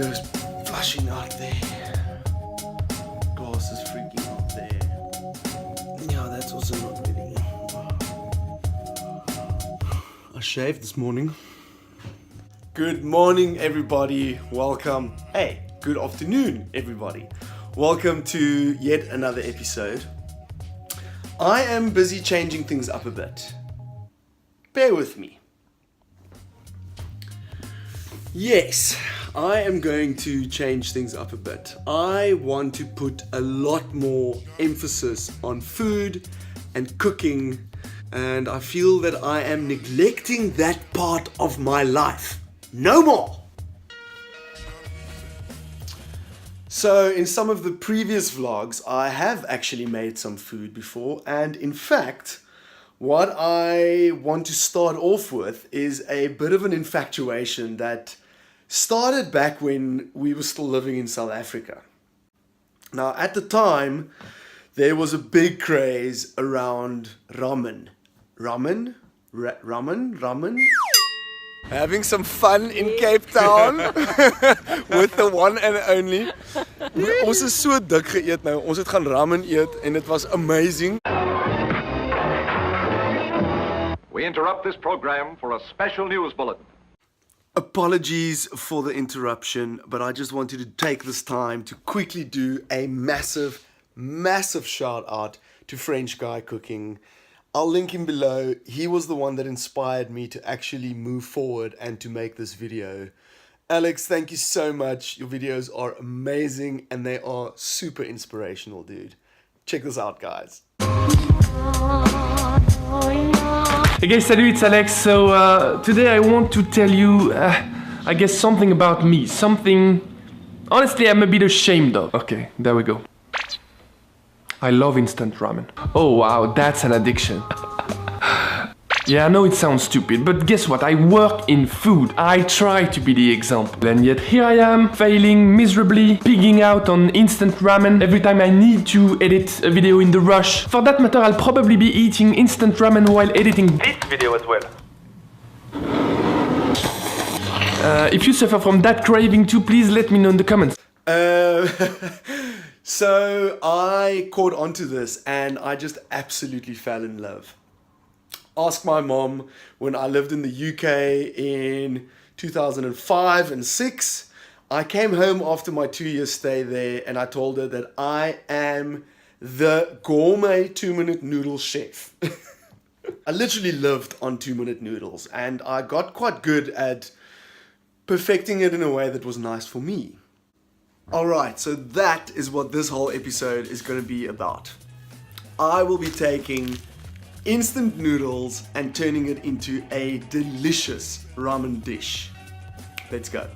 Windows flushing out there. Glass is freaking out there. Yeah, that's also not really. I shaved this morning. Good morning, everybody. Welcome. Hey, good afternoon, everybody. Welcome to yet another episode. I am busy changing things up a bit. Bear with me. Yes, I am going to change things up a bit. I want to put a lot more emphasis on food and cooking, and I feel that I am neglecting that part of my life. No more! So in some of the previous vlogs, I have actually made some food before, and in fact, what I want to start off with is a bit of an infatuation that started back when we were still living in South Africa. Now, at the time, there was a big craze around ramen. Ramen? Having some fun in Cape Town with the one and only. Ons is so dik geëet nou. Ons het gaan ramen eet en it was amazing. We interrupt this program for a special news bulletin. Apologies for the interruption, but I just wanted to take this time to quickly do a massive shout out to French Guy Cooking. I'll link him below. He was the one that inspired me to actually move forward and to make this video. Alex, thank you so much. Your videos are amazing and they are super inspirational, dude. Check this out, guys. Hey guys, salut, it's Alex. So today I want to tell you, I guess something about me. Something, honestly, I'm a bit ashamed of. Okay, there we go. I love instant ramen. Oh wow, that's an addiction. Yeah, I know it sounds stupid, but guess what? I work in food. I try to be the example. And yet here I am, failing miserably, pigging out on instant ramen every time I need to edit a video in the rush. For that matter, I'll probably be eating instant ramen while editing this video as well. If you suffer from that craving too, please let me know in the comments. So I caught onto this and I just absolutely fell in love. Ask my mom when I lived in the UK in 2005 and 6. I came home after my 2-year stay there and I told her that I am the gourmet 2-minute noodle chef. I literally lived on 2-minute noodles and I got quite good at perfecting it in a way that was nice for me. Alright, so that is what this whole episode is going to be about. I will be taking instant noodles and turning it into a delicious ramen dish. Let's go.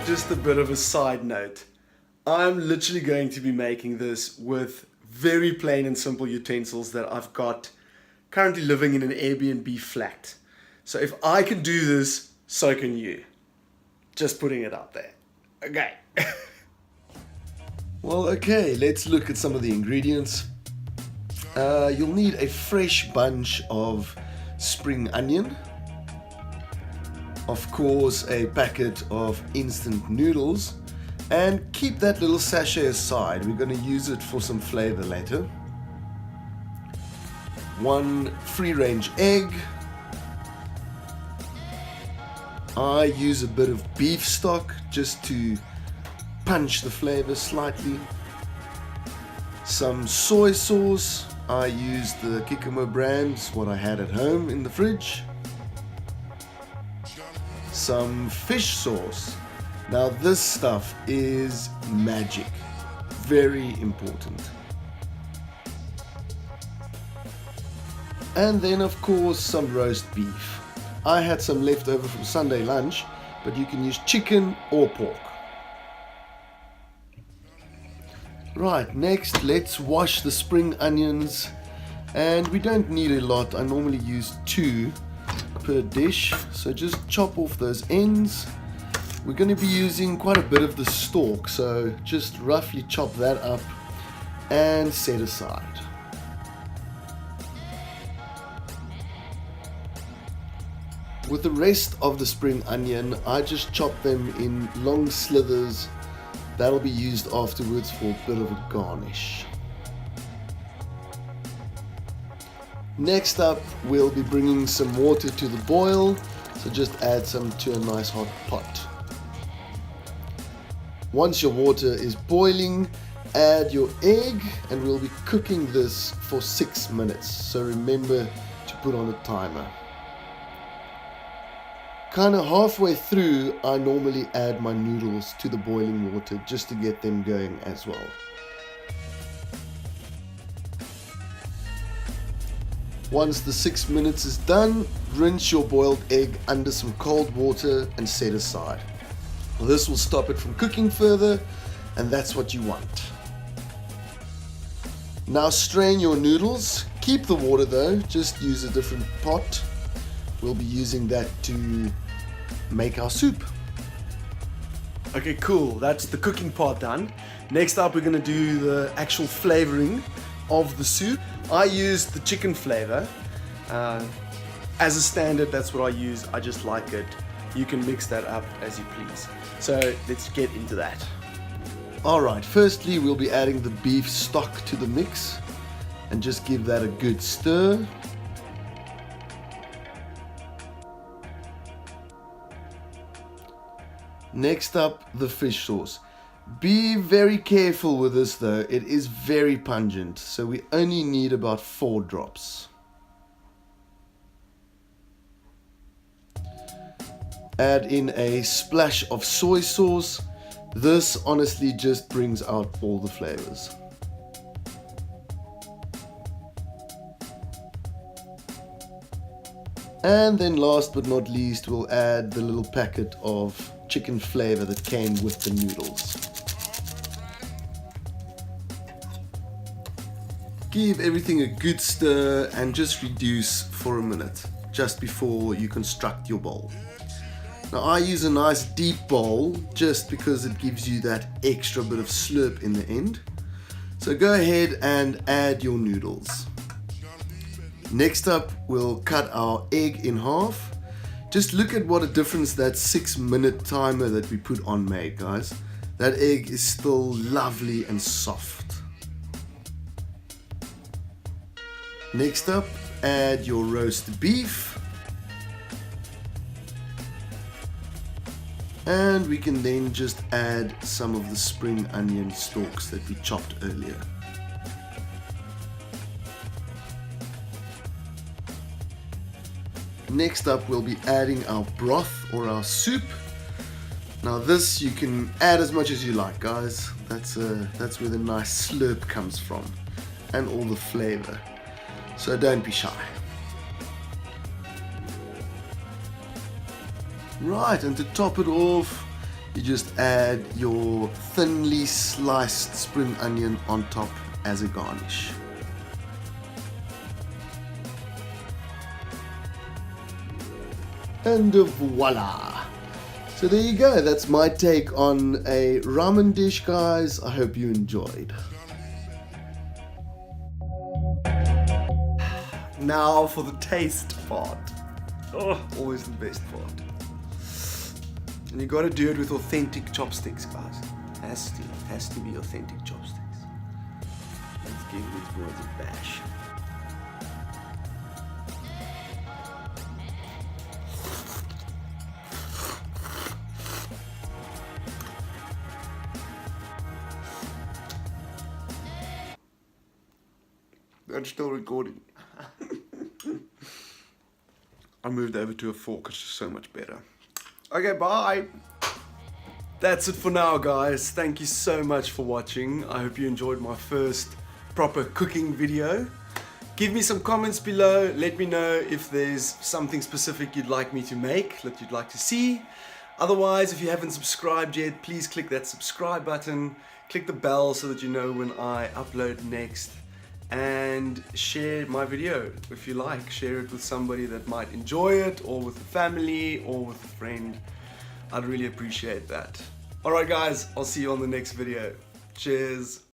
Just a bit of a side note. I'm literally going to be making this with very plain and simple utensils that I've got currently living in an Airbnb flat. So if I can do this, so can you. Just putting it out there. Okay. Well, okay, let's look at some of the ingredients. You'll need a fresh bunch of spring onion. Of course, a packet of instant noodles, and keep that little sachet aside. We're going to use it for some flavor later. 1 free-range egg. I use a bit of beef stock just to punch the flavor slightly. Some soy sauce. I used the Kikkomo brand, what I had at home in the fridge. Some fish sauce. Now this stuff is magic, very important. And then of course some roast beef. I had some left over from Sunday lunch, but you can use chicken or pork. Right, next let's wash the spring onions, and we don't need a lot. I normally use 2 per dish, so just chop off those ends. We're going to be using quite a bit of the stalk, so just roughly chop that up and set aside. With the rest of the spring onion, I just chop them in long slithers. That'll be used afterwards for a bit of a garnish. Next up, we'll be bringing some water to the boil, so just add some to a nice hot pot. Once your water is boiling, add your egg, and we'll be cooking this for 6 minutes, so remember to put on a timer. Kind of halfway through, I normally add my noodles to the boiling water just to get them going as well. Once the 6 minutes is done, rinse your boiled egg under some cold water and set aside. This will stop it from cooking further, and that's what you want. Now strain your noodles. Keep the water though, just use a different pot. We'll be using that to make our soup. Okay, cool. That's the cooking part done. Next up, we're going to do the actual flavoring of the soup. I use the chicken flavor. As a standard, that's what I use. I just like it. You can mix that up as you please. So let's get into that. Alright, firstly we'll be adding the beef stock to the mix and just give that a good stir. Next up, the fish sauce. Be very careful with this though, it is very pungent, so we only need about 4 drops. Add in a splash of soy sauce. This honestly just brings out all the flavors. And then last but not least, we'll add the little packet of chicken flavor that came with the noodles. Give everything a good stir and just reduce for a minute, just before you construct your bowl. Now I use a nice deep bowl just because it gives you that extra bit of slurp in the end. So go ahead and add your noodles. Next up, we'll cut our egg in half. Just look at what a difference that 6-minute timer that we put on made, guys. That egg is still lovely and soft. Next up, add your roast beef. And we can then just add some of the spring onion stalks that we chopped earlier. Next up, we'll be adding our broth or our soup. Now this you can add as much as you like, guys. That's where the nice slurp comes from and all the flavor. So don't be shy. Right, and to top it off, you just add your thinly sliced spring onion on top as a garnish. And voila! So there you go, that's my take on a ramen dish, guys. I hope you enjoyed. Now for the taste part. Oh, always the best part. And you gotta do it with authentic chopsticks, guys. Has to be authentic chopsticks. Let's give these boys a bash. I'm still recording. I moved over to a fork, it's just so much better. Okay, bye. That's it for now, guys. Thank you so much for watching. I hope you enjoyed my first proper cooking video. Give me some comments below. Let me know if there's something specific you'd like me to make, that you'd like to see. Otherwise, if you haven't subscribed yet, please click that subscribe button, click the bell so that you know when I upload next, and share my video if you like. Share it with somebody that might enjoy it, or with a family, or with a friend. I'd really appreciate that. Alright guys, I'll see you on the next video. Cheers.